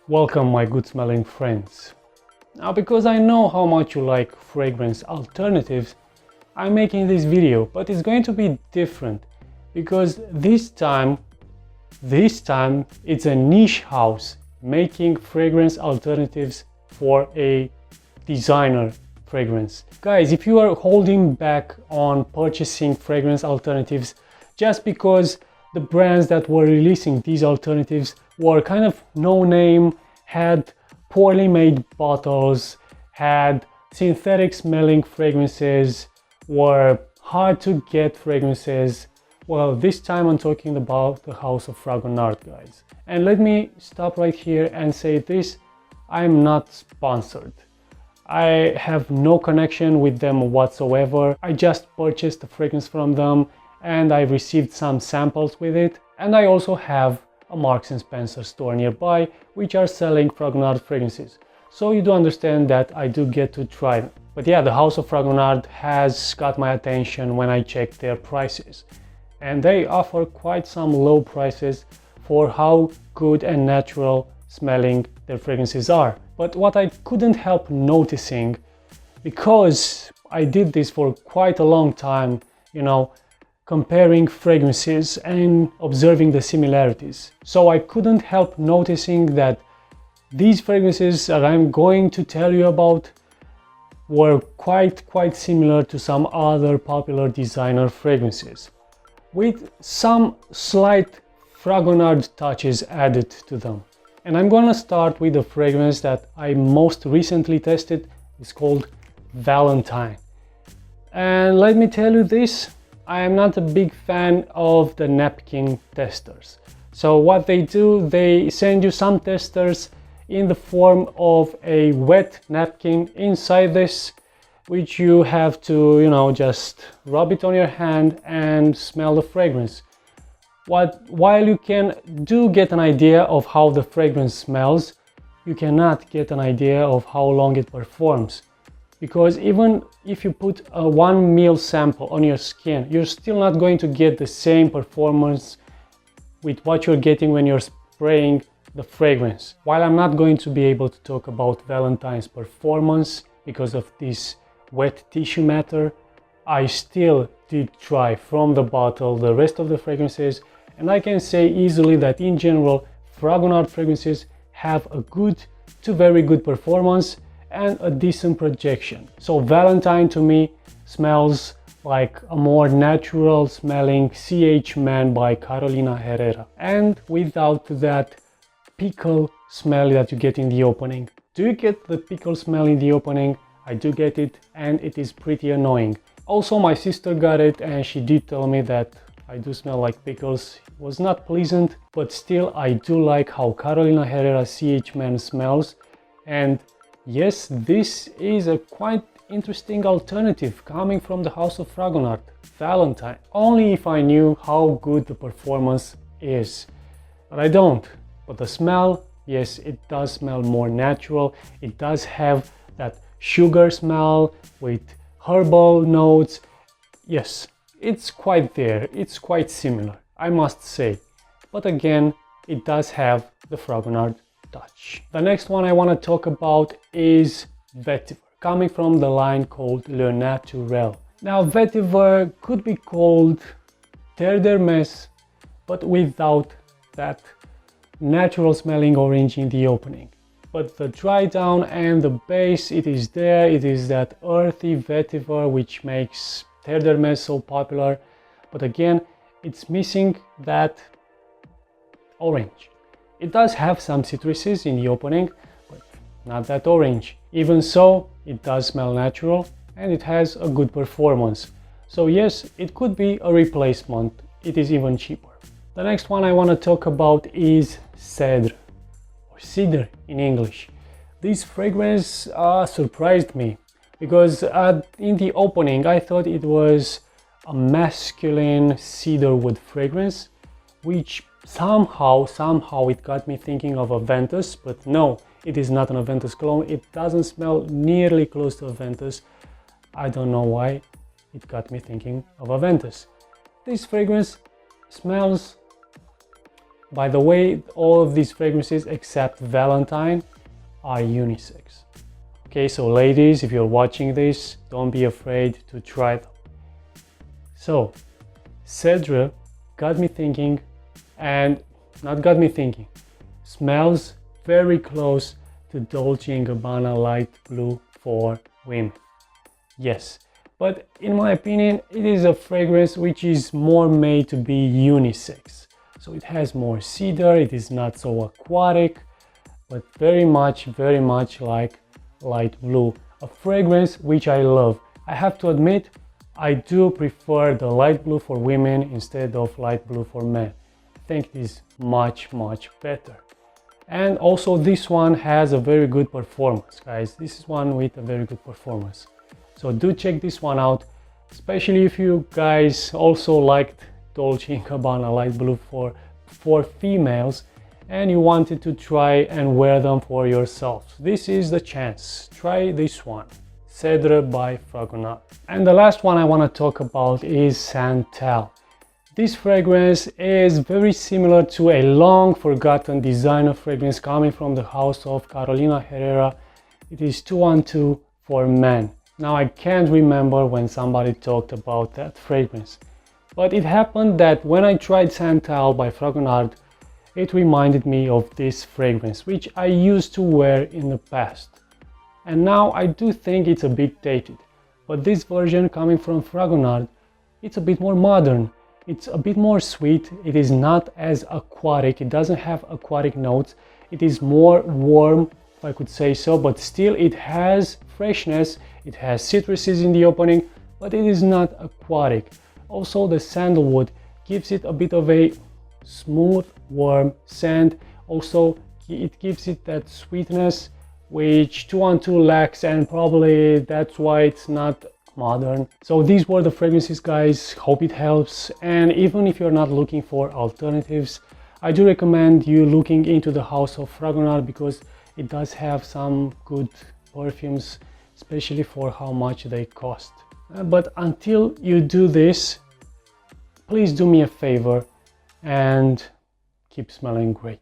Welcome my good smelling friends. Now because I know how much you like fragrance alternatives, I'm making this video, but it's going to be different because this time it's a niche house making fragrance alternatives for a designer fragrance. Guys, if you are holding back on purchasing fragrance alternatives just because the brands that were releasing these alternatives were kind of no name, had poorly made bottles, had synthetic smelling fragrances, were hard to get fragrances, well, this time I'm talking about the House of Fragonard, guys. And let me stop right here and say this: I'm not sponsored. I have no connection with them whatsoever. I just purchased the fragrance from them and I received some samples with it. And I also have a Marks & Spencer store nearby which are selling Fragonard fragrances. So you do understand that I do get to try them. But yeah, the House of Fragonard has got my attention when I checked their prices. And they offer quite some low prices for how good and natural smelling their fragrances are. But what I couldn't help noticing, because I did this for quite a long time, comparing fragrances and observing the similarities. So I couldn't help noticing that these fragrances that I'm going to tell you about were quite similar to some other popular designer fragrances, with some slight Fragonard touches added to them. And I'm gonna start with the fragrance that I most recently tested. It's called Valentine. And let me tell you this, I am not a big fan of the napkin testers. So what they do, they send you some testers in the form of a wet napkin inside this, which you have to, just rub it on your hand and smell the fragrance. While you can get an idea of how the fragrance smells, you cannot get an idea of how long it performs. Because even if you put a 1 ml sample on your skin, you're still not going to get the same performance with what you're getting when you're spraying the fragrance. While I'm not going to be able to talk about Valentine's performance because of this wet tissue matter, I still did try from the bottle the rest of the fragrances, and I can say easily that in general Fragonard fragrances have a good to very good performance and a decent projection. So Valentine to me smells like a more natural smelling CH Man by Carolina Herrera, and without that pickle smell that you get in the opening. Do you get the pickle smell in the opening? I do get it, and it is pretty annoying. Also, my sister got it and she did tell me that I do smell like pickles. It was not pleasant, but still I do like how Carolina Herrera CH Man smells. And yes, this is a quite interesting alternative coming from the House of Fragonard, Valentine. Only if I knew how good the performance is. But I don't. But the smell, yes, it does smell more natural. It does have that sugar smell with herbal notes. Yes, it's quite there. It's quite similar, I must say. But again, it does have the Fragonard touch. The next one I want to talk about is Vetiver, coming from the line called Le Naturel. Now, Vetiver could be called Terre d'Hermès, but without that natural smelling orange in the opening. But the dry down and the base, it is there. It is that earthy vetiver which makes Terre d'Hermès so popular. But again, it's missing that orange. It does have some citruses in the opening, but not that orange. Even so, it does smell natural and it has a good performance. So yes, it could be a replacement. It is even cheaper. The next one I want to talk about is Cedra, or Cedra in English. This fragrance surprised me because in the opening I thought it was a masculine cedarwood fragrance, which somehow it got me thinking of Aventus, but no, it is not an Aventus cologne. It doesn't smell nearly close to Aventus. I don't know why it got me thinking of Aventus. This fragrance smells By the way, all of these fragrances except Valentine are unisex. Okay, so ladies, if you're watching this, don't be afraid to try them. So, Cedra got me thinking, and not got me thinking, smells very close to Dolce & Gabbana Light Blue for women. Yes, but in my opinion, it is a fragrance which is more made to be unisex. So it has more cedar, it is not so aquatic, but very much like Light Blue. A fragrance which I love. I have to admit, I do prefer the Light Blue for women instead of Light Blue for men. I think it is much better. And also this one has a very good performance, guys. This is one with a very good performance. So do check this one out, especially if you guys also liked Dolce & Gabbana Light Blue for females and you wanted to try and wear them for yourself. This is the chance. Try this one, Cedra by Fragonard. And the last one I want to talk about is Santal. This fragrance is very similar to a long forgotten designer fragrance coming from the house of Carolina Herrera. It is 212 for men. Now I can't remember when somebody talked about that fragrance, but it happened that when I tried Santal by Fragonard, it reminded me of this fragrance, which I used to wear in the past. And now I do think it's a bit dated, but this version coming from Fragonard, it's a bit more modern. It's a bit more sweet, it is not as aquatic, it doesn't have aquatic notes, it is more warm, if I could say so, but still it has freshness, it has citruses in the opening, but it is not aquatic. Also the sandalwood gives it a bit of a smooth, warm scent. Also it gives it that sweetness which 212 lacks, and probably that's why it's not modern. So these were the fragrances, guys. Hope it helps, and even if you're not looking for alternatives, I do recommend you looking into the house of Fragonard because it does have some good perfumes, especially for how much they cost. But until you do this, please do me a favor and keep smelling great.